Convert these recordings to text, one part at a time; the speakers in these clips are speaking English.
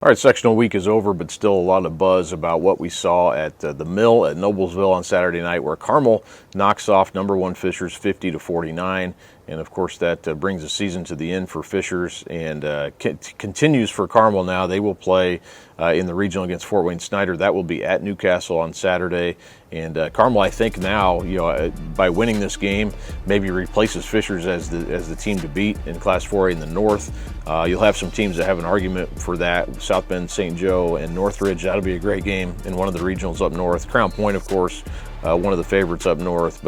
All right, sectional week is over, but still a lot of buzz about what we saw at the Mill at Noblesville on Saturday night, where Carmel knocks off number one Fishers 50-49. And of course, that brings the season to the end for Fishers and continues for Carmel now. They will play in the regional against Fort Wayne Snyder. That will be at Newcastle on Saturday. And Carmel, I think now, by winning this game, maybe replaces Fishers as the team to beat in Class 4A in the North. You'll have some teams that have an argument for that. South Bend, St. Joe, and Northridge. That'll be a great game in one of the regionals up north. Crown Point, of course, one of the favorites up north.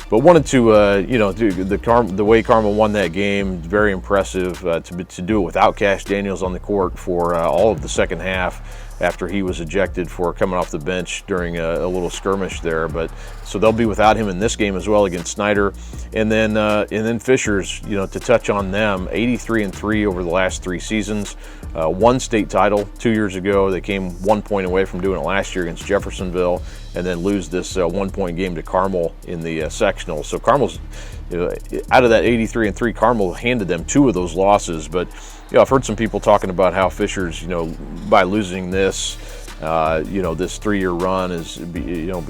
But wanted to, the way Carmel won that game, very impressive to do it without Cash Daniels on the court for all of the second half after he was ejected for coming off the bench during a little skirmish there. But so they'll be without him in this game as well against Snyder. And then Fishers, to touch on them, 83-3 over the last 3 seasons. Won state title 2 years ago. They came 1 point away from doing it last year against Jeffersonville, and then lose this 1 point game to Carmel in the sectional. So Carmel's, out of that 83-3, Carmel handed them 2 of those losses. But I've heard some people talking about how Fishers, by losing this, this 3-year run is,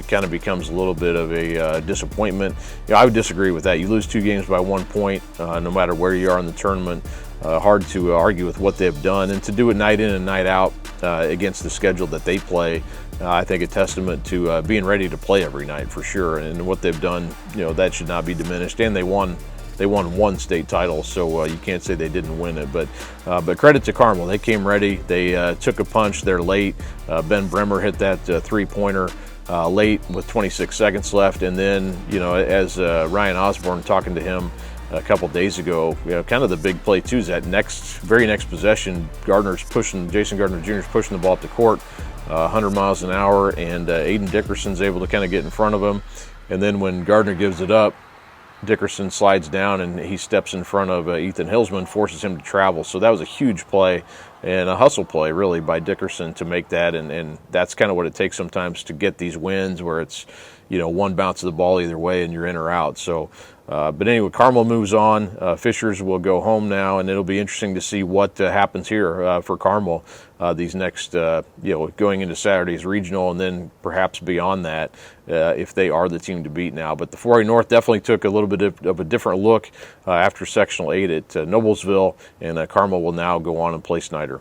kind of becomes a little bit of a disappointment. I would disagree with that. You lose 2 games by 1 point, no matter where you are in the tournament. Hard to argue with what they've done, and to do it night in and night out against the schedule that they play. I think a testament to being ready to play every night for sure, and what they've done, that should not be diminished. And they won 1 state title, so you can't say they didn't win it. But credit to Carmel, they came ready. They took a punch there late. Ben Bremer hit that 3-pointer late with 26 seconds left, and then as Ryan Osborne talking to him a couple days ago, kind of the big play too is that very next possession, Jason Gardner Jr. is pushing the ball up the court 100 miles an hour, and Aiden Dickerson's able to kind of get in front of him. And then when Gardner gives it up, Dickerson slides down and he steps in front of Ethan Hillsman, forces him to travel. So that was a huge play and a hustle play really by Dickerson to make that, and that's kind of what it takes sometimes to get these wins where it's one bounce of the ball either way and you're in or out. So but anyway, Carmel moves on. Fishers will go home now, and it'll be interesting to see what happens here for Carmel these next, going into Saturday's regional, and then perhaps beyond that, if they are the team to beat now. But the 4A North definitely took a little bit of a different look after Sectional 8 at Noblesville, and Carmel will now go on and play Snyder.